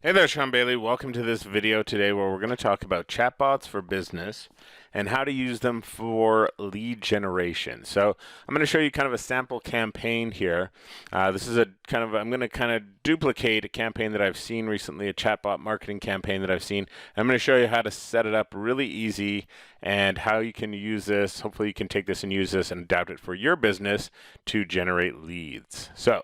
Hey there, Sean Bailey. Welcome to this video today where we're going to talk about chatbots for business and how to use them for lead generation. So I'm going to show you kind of a sample campaign here. This is I'm going to kind of duplicate a campaign that I've seen recently, a chatbot marketing campaign that I've seen. I'm going to show you how to set it up really easy and how you can use this. Hopefully you can take this and use this and adapt it for your business to generate leads. So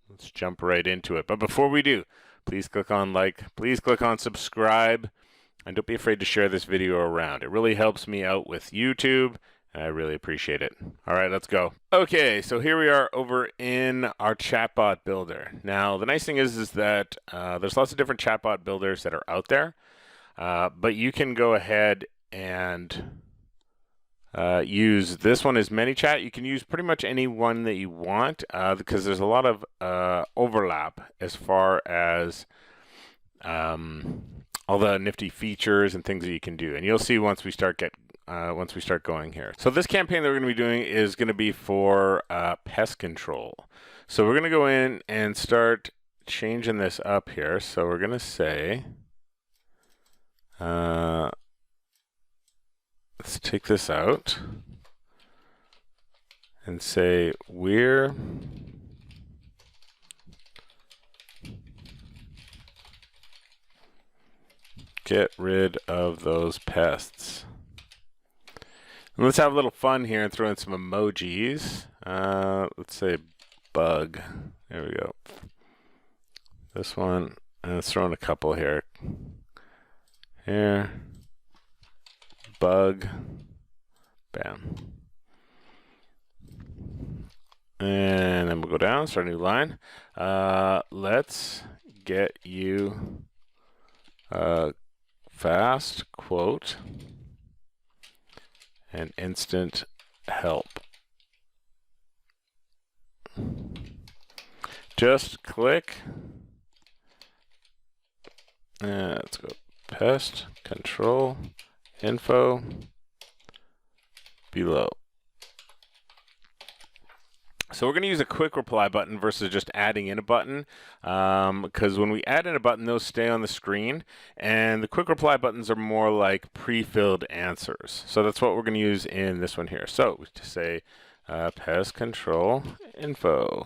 let's jump right into it. But before we do, please click on like, please click on subscribe, and don't be afraid to share this video around. It really helps me out with YouTube, and I really appreciate it. All right, let's go. Okay, so here we are over in our chatbot builder. Now, the nice thing is that there's lots of different chatbot builders that are out there, but you can go ahead and use this one as ManyChat. You can use pretty much any one that you want because there's a lot of overlap as far as all the nifty features and things that you can do. And you'll see once we start going here. So this campaign that we're going to be doing is going to be for pest control. So we're going to go in and start changing this up here. So we're going to say let's take this out and say we're get rid of those pests. And let's have a little fun here and throw in some emojis. Let's say bug. There we go. This one, and let's throw in a couple here. Here. Bug, bam, and then we'll go down, start a new line. Let's get you fast quote and instant help. Just click. Let's go pest control info below. So we're going to use a quick reply button versus just adding in a button because when we add in a button, those stay on the screen, and the quick reply buttons are more like pre-filled answers. So that's what we're going to use in this one here. So we just say pest control info.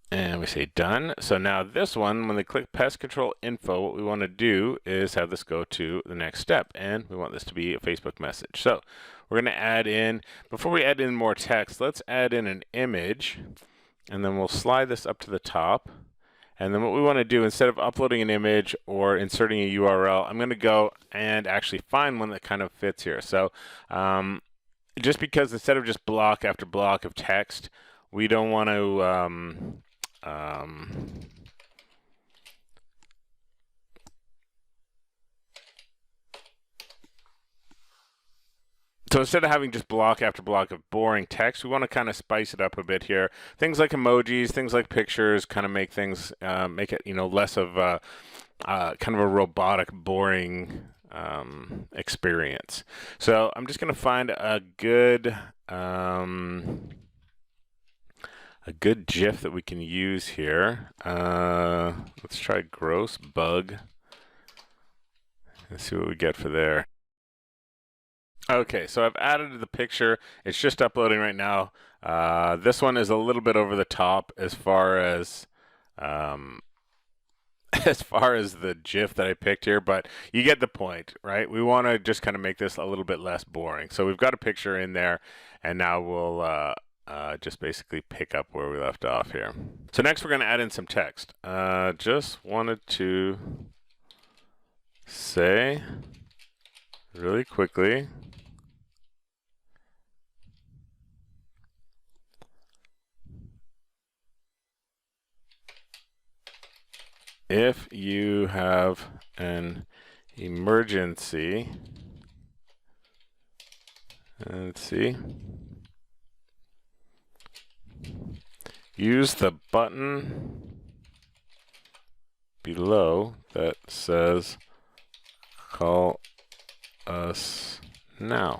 And we say done. So now this one, when they click pest control info, what we want to do is have this go to the next step. And we want this to be a Facebook message. So we're going to add in, before we add in more text, let's add in an image. And then we'll slide this up to the top. And then what we want to do, instead of uploading an image or inserting a URL, I'm going to go and actually find one that kind of fits here. So just because instead of just block after block of text, we don't want to so instead of having just block after block of boring text, we want to kind of spice it up a bit here. Things like emojis, things like pictures, kind of make things make it less of kind of a robotic, boring experience. So I'm just going to find a good GIF that we can use here. Let's try gross bug. Let's see what we get for there. Okay, so I've added the picture. It's just uploading right now. This one is a little bit over the top as far as the GIF that I picked here, but you get the point, right? We want to just kind of make this a little bit less boring. So we've got a picture in there, and now we'll just basically pick up where we left off here. So next we're going to add in some text. Just wanted to say really quickly, if you have an emergency, let's see, use the button below that says call us now.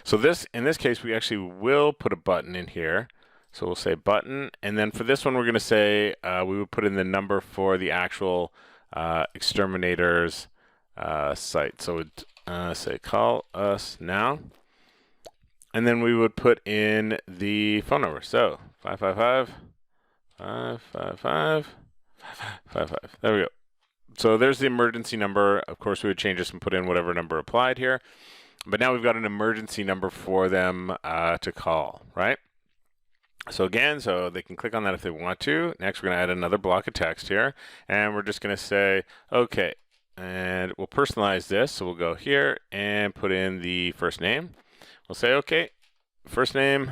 So in this case, we actually will put a button in here. So we'll say button, and then for this one we're going to say we would put in the number for the actual exterminator's site. So we'd say call us now, and then we would put in the phone number. So 555-555-555. There we go. So there's the emergency number. Of course, we would change this and put in whatever number applied here. But now we've got an emergency number for them to call, right? So again, so they can click on that if they want to. Next, we're going to add another block of text here. And we're just going to say, okay. And we'll personalize this. So we'll go here and put in the first name. We'll say, okay, first name,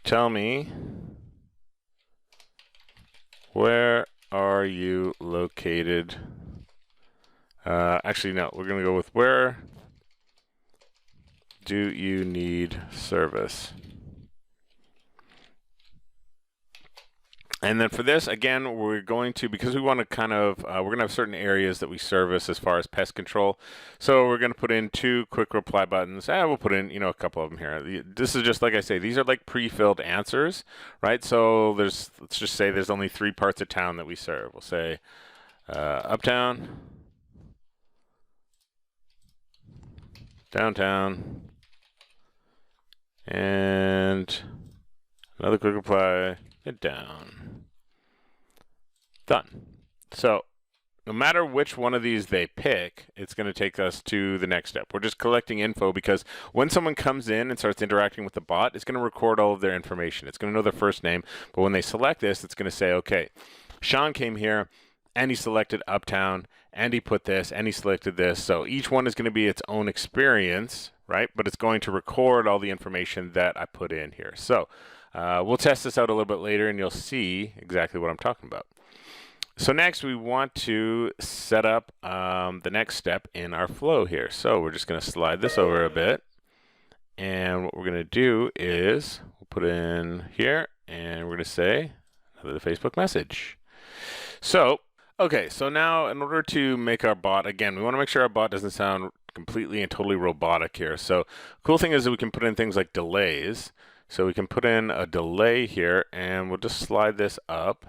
tell me, where are you located? Actually, no, we're going to go with where do you need service? And then for this, again, we're going to, because we want to kind of, we're going to have certain areas that we service as far as pest control. So we're going to put in 2 quick reply buttons. We'll put in, a couple of them here. This is just, like I say, these are like pre-filled answers, right? So let's just say there's only 3 parts of town that we serve. We'll say uptown, downtown, and another quick reply, and down. Done. So no matter which one of these they pick, it's going to take us to the next step. We're just collecting info because when someone comes in and starts interacting with the bot, it's going to record all of their information. It's going to know their first name, but when they select this, it's going to say, okay, Sean came here and he selected uptown and he put this and he selected this. So each one is going to be its own experience, right? But it's going to record all the information that I put in here. So we'll test this out a little bit later and you'll see exactly what I'm talking about. So next we want to set up the next step in our flow here. So we're just going to slide this over a bit. And what we're going to do is we'll put in here and we're going to say another Facebook message. So, okay, so now in order to make our bot, again, we want to make sure our bot doesn't sound completely and totally robotic here. So cool thing is that we can put in things like delays. So we can put in a delay here and we'll just slide this up.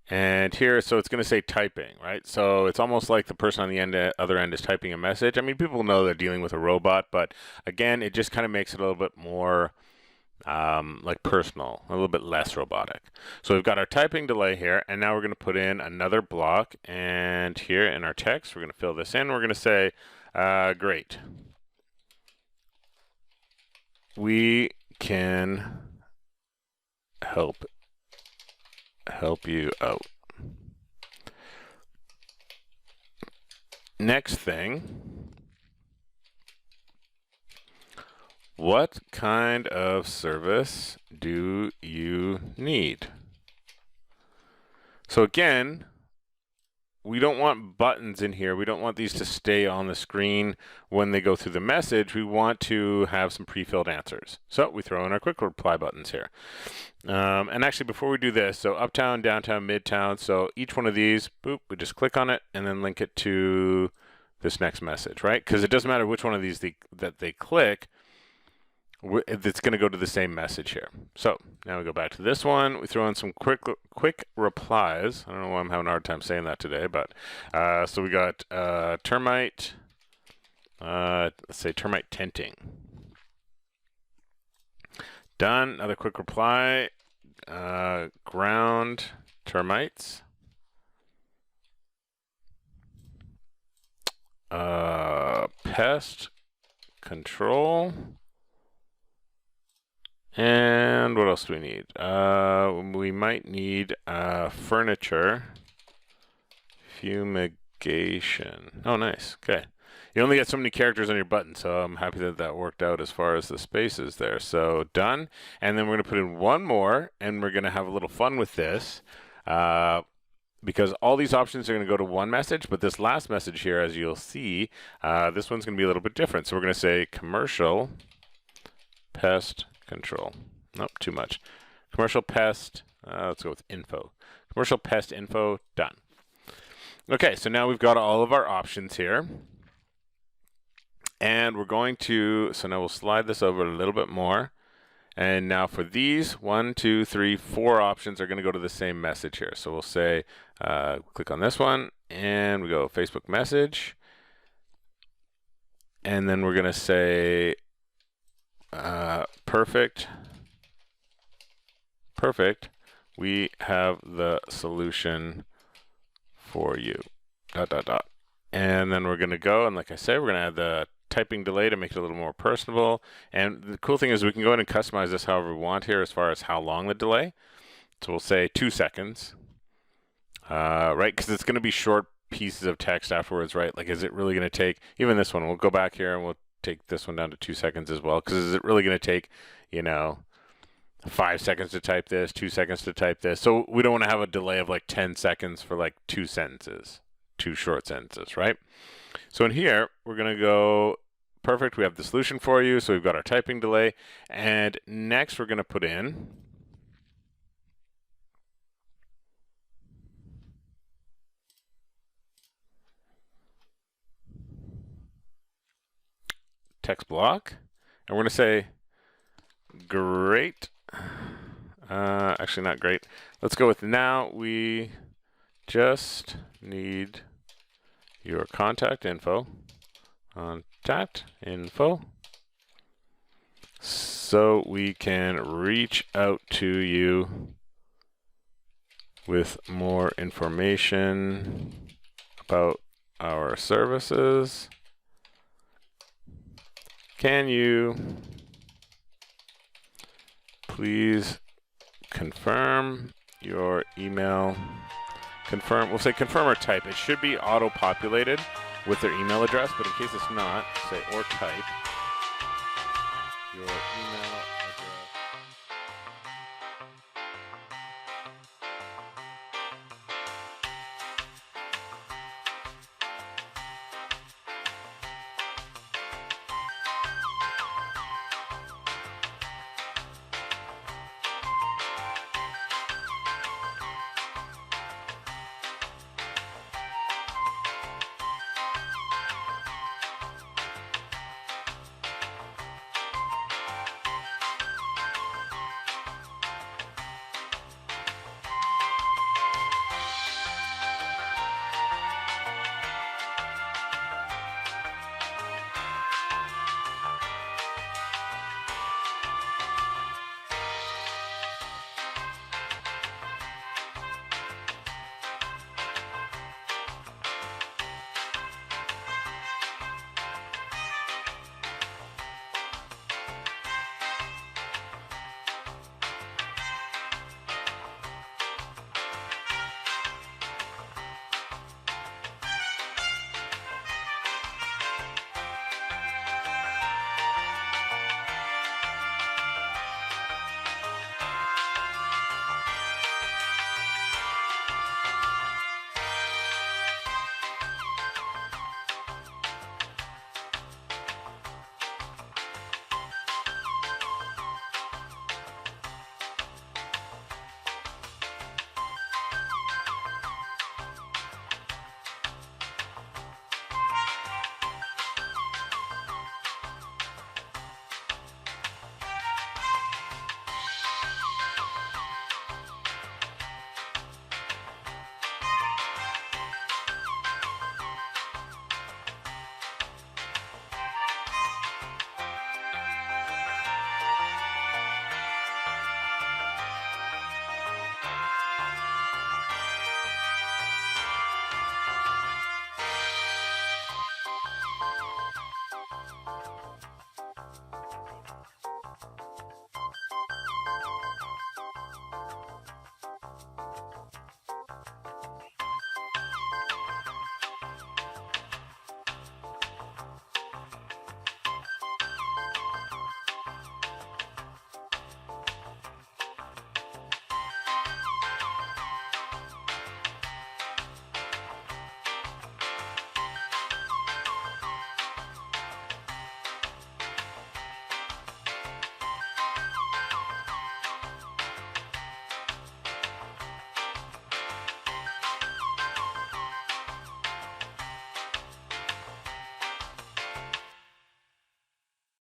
And here, so it's going to say typing, right? So it's almost like the person on the other end is typing a message. I mean, people know they're dealing with a robot, but again, it just kind of makes it a little bit more like personal, a little bit less robotic. So we've got our typing delay here, and now we're going to put in another block. And here in our text, we're going to fill this in. We're going to say, great. We can help you out. Next thing, what kind of service do you need? So again, we don't want buttons in here. We don't want these to stay on the screen when they go through the message. We want to have some pre-filled answers. So we throw in our quick reply buttons here. And actually, before we do this, so uptown, downtown, midtown, so each one of these, boop, we just click on it and then link it to this next message, right? Because it doesn't matter which one of these that they click, it's going to go to the same message here. So now we go back to this one. We throw in some quick replies. I don't know why I'm having a hard time saying that today, but so we got termite, let's say termite tenting. Done. Another quick reply, ground termites. Pest control. And what else do we need? We might need furniture fumigation. Oh, nice. Okay. You only get so many characters on your button, so I'm happy that that worked out as far as the spaces there. So done. And then we're going to put in one more, and we're going to have a little fun with this because all these options are going to go to one message, but this last message here, as you'll see, this one's going to be a little bit different. So we're going to say commercial pest control. Nope, too much. Commercial pest, let's go with info. Commercial pest info, done. Okay, so now we've got all of our options here. And we're going to, so now we'll slide this over a little bit more. And now for these, 1, 2, 3, 4 options are going to go to the same message here. So we'll say, click on this one, and we go Facebook message. And then we're going to say, perfect. We have the solution for you. ... And then we're going to go, and like I said, we're going to add the typing delay to make it a little more personable. And the cool thing is we can go in and customize this however we want here as far as how long the delay. So we'll say 2 seconds, right? Because it's going to be short pieces of text afterwards, right? Like, is it really going to take, even this one, we'll go back here and we'll take this one down to 2 seconds as well. Because is it really going to take, 5 seconds to type this, 2 seconds to type this? So we don't want to have a delay of like 10 seconds for like 2 sentences. 2 short sentences, right? So in here, we're going to go, perfect, we have the solution for you. So we've got our typing delay. And next, we're going to put in text block. And we're going to say, great. Actually, not great. Let's go with now. We just need your contact info, so we can reach out to you with more information about our services. Can you please confirm your email? Confirm, we'll say confirm or type. It should be auto-populated with their email address, but in case it's not, say or type your email